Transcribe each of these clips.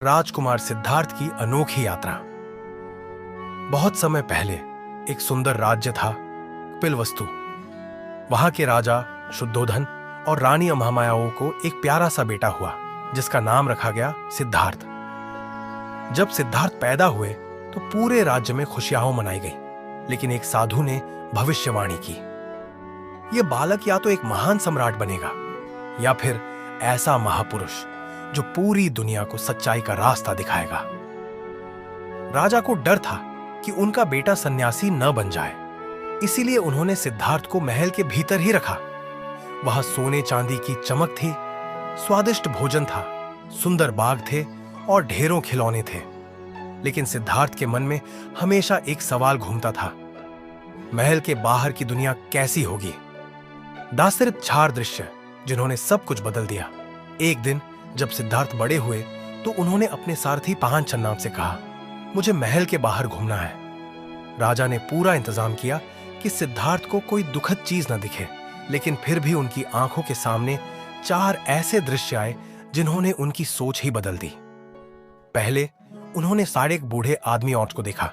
राजकुमार सिद्धार्थ की अनोखी यात्रा। बहुत समय पहले एक सुंदर राज्य था, पिलवस्तु। वहां के राजा शुद्धोधन और रानी महामायाओं को एक प्यारा सा बेटा हुआ, जिसका नाम रखा गया सिद्धार्थ। जब सिद्धार्थ पैदा हुए तो पूरे राज्य में खुशियां मनाई गई, लेकिन एक साधु ने भविष्यवाणी की, यह बालक या तो एक महान सम्राट बनेगा या फिर ऐसा महापुरुष जो पूरी दुनिया को सच्चाई का रास्ता दिखाएगा। राजा को डर था कि उनका बेटा सन्यासी न बन जाए, इसीलिए उन्होंने सिद्धार्थ को महल के भीतर ही रखा। वहां सोने चांदी की चमक थी, स्वादिष्ट भोजन था, सुंदर बाग थे और ढेरों खिलौने थे। लेकिन सिद्धार्थ के मन में हमेशा एक सवाल घूमता था, महल के बाहर की दुनिया कैसी होगी। दासरित छार दृश्य जिन्होंने सब कुछ बदल दिया। एक दिन जब सिद्धार्थ बड़े हुए तो उन्होंने अपने सारथी पाहन चन्नाम से कहा, मुझे महल के बाहर घूमना है। राजा ने पूरा इंतजाम किया कि सिद्धार्थ को कोई दुखद चीज न दिखे, लेकिन फिर भी उनकी आंखों के सामने 4 ऐसे दृश्य आए जिन्होंने उनकी सोच ही बदल दी। पहले उन्होंने साढ़े एक बूढ़े आदमी औरत को देखा,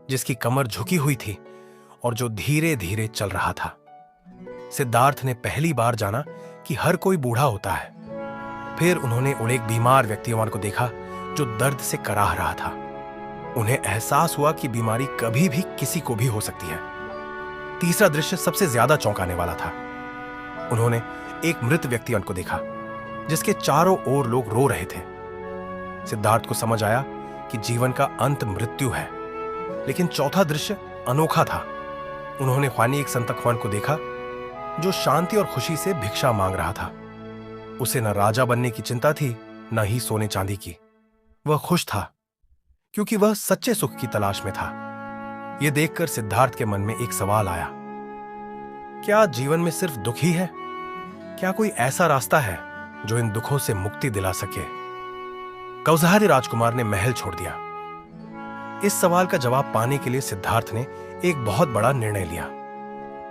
जिसकी कमर झुकी हुई थी और जो धीरे धीरे चल रहा था। सिद्धार्थ ने पहली बार जाना कि हर कोई बूढ़ा होता है। फिर उन्होंने एक बीमार व्यक्तिवान को देखा जो दर्द से कराह रहा था। उन्हें एहसास हुआ कि बीमारी कभी भी किसी को भी हो सकती है। तीसरा दृश्य सबसे ज्यादा चौंकाने वाला था। उन्होंने एक मृत व्यक्तिवान को देखा जिसके चारों ओर लोग रो रहे थे। सिद्धार्थ को समझ आया कि जीवन का अंत मृत्यु है। लेकिन चौथा दृश्य अनोखा था। उन्होंने ख्वानी एक संतकवान को देखा जो शांति और खुशी से भिक्षा मांग रहा था। उसे न राजा बनने की चिंता थी, न ही सोने चांदी की। वह खुश था क्योंकि वह सच्चे सुख की तलाश में था। यह देखकर सिद्धार्थ के मन में एक सवाल आया, क्या जीवन में सिर्फ दुख ही है? क्या कोई ऐसा रास्ता है जो इन दुखों से मुक्ति दिला सके? कौसहारी राजकुमार ने महल छोड़ दिया। इस सवाल का जवाब पाने के लिए सिद्धार्थ ने एक बहुत बड़ा निर्णय लिया।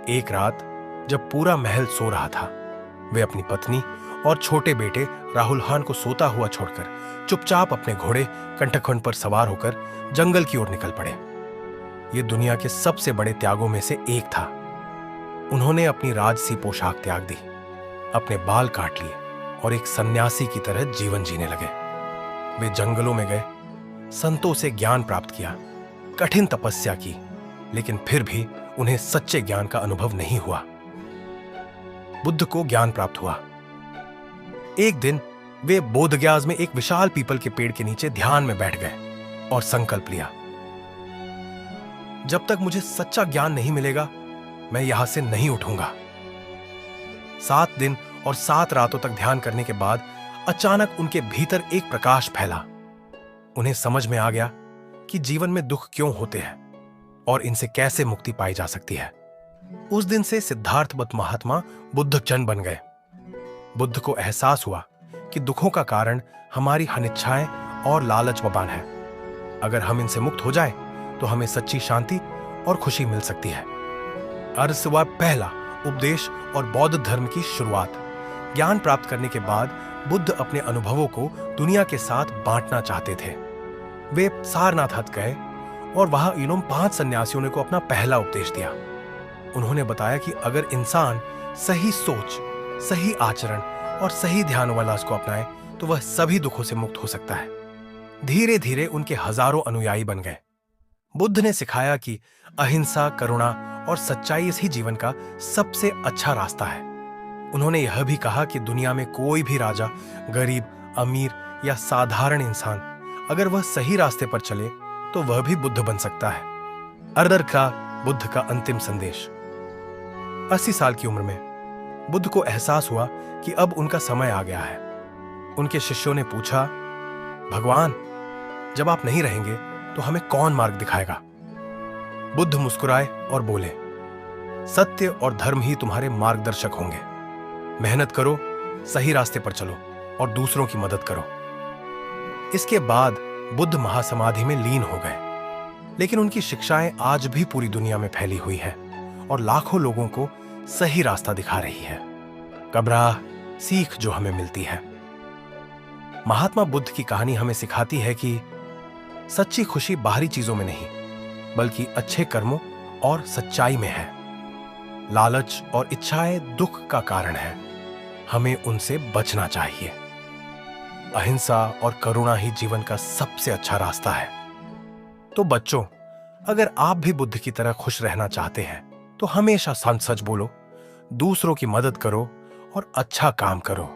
एक रात जब पूरा महल सो रहा था, वे अपनी पत्नी और छोटे बेटे राहुल खान को सोता हुआ छोड़कर चुपचाप अपने घोड़े कंटकखंड पर सवार होकर जंगल की ओर निकल पड़े। ये दुनिया के सबसे बड़े त्यागों में से एक था। उन्होंने अपनी राजसी पोशाक त्याग दी, अपने बाल काट लिए और एक सन्यासी की तरह जीवन जीने लगे। वे जंगलों में गए, संतों से ज्ञान प्राप्त किया, कठिन तपस्या की, लेकिन फिर भी उन्हें सच्चे ज्ञान का अनुभव नहीं हुआ। बुद्ध को ज्ञान प्राप्त हुआ। एक दिन वे बोधगयास में एक विशाल पीपल के पेड़ के नीचे ध्यान में बैठ गए और संकल्प लिया, जब तक मुझे सच्चा ज्ञान नहीं मिलेगा मैं यहां से नहीं उठूंगा। 7 दिन और 7 रातों तक ध्यान करने के बाद अचानक उनके भीतर एक प्रकाश फैला। उन्हें समझ में आ गया कि जीवन में दुख क्यों होते हैं और इनसे कैसे मुक्ति पाई जा सकती है। उस दिन से सिद्धार्थ महात्मा बुद्धजन बन गए। बुद्ध को एहसास हुआ कि दुखों का कारण हमारी अनिच्छाएं और लालच बबान है। अगर हम इनसे मुक्त हो जाएं, तो हमें सच्ची शांति और खुशी मिल सकती है। अर्थ हुआ पहला उपदेश और बौद्ध धर्म की शुरुआत। ज्ञान प्राप्त करने के बाद बुद्ध अपने अनुभवों को दुनिया के साथ बांटना चाहते थे। वे सारनाथ हट गए और वहां इन 5 सन्यासियों ने को अपना पहला उपदेश दिया। उन्होंने बताया कि अगर इंसान सही सोच, सही आचरण और सही ध्यान उल्लास को अपनाए तो वह सभी दुखों से मुक्त हो सकता है। धीरे धीरे उनके हजारों अनुयायी बन गए। बुद्ध ने सिखाया कि अहिंसा, करुणा और सच्चाई ही जीवन का सबसे अच्छा रास्ता है। उन्होंने यह भी कहा कि दुनिया में कोई भी राजा, गरीब, अमीर या साधारण इंसान अगर वह सही रास्ते पर चले तो वह भी बुद्ध बन सकता है। अर्दर का बुद्ध का अंतिम संदेश। 80 साल की उम्र में बुद्ध को एहसास हुआ कि अब उनका समय आ गया है। उनके शिष्यों ने पूछा, भगवान, जब आप नहीं रहेंगे तो हमें कौन मार्ग दिखाएगा? बुद्ध मुस्कुराए और बोले, सत्य और धर्म ही तुम्हारे मार्गदर्शक होंगे। मेहनत करो, सही रास्ते पर चलो और दूसरों की मदद करो। इसके बाद बुद्ध महासमाधि में लीन हो गए। लेकिन उनकी शिक्षाएं आज भी पूरी दुनिया में फैली हुई है और लाखों लोगों को सही रास्ता दिखा रही है। कब्राह सीख जो हमें मिलती है। महात्मा बुद्ध की कहानी हमें सिखाती है कि सच्ची खुशी बाहरी चीजों में नहीं, बल्कि अच्छे कर्मों और सच्चाई में है। लालच और इच्छाएं दुख का कारण है, हमें उनसे बचना चाहिए। अहिंसा और करुणा ही जीवन का सबसे अच्छा रास्ता है। तो बच्चों, अगर आप भी बुद्ध की तरह खुश रहना चाहते हैं तो हमेशा सच बोलो, दूसरों की मदद करो और अच्छा काम करो।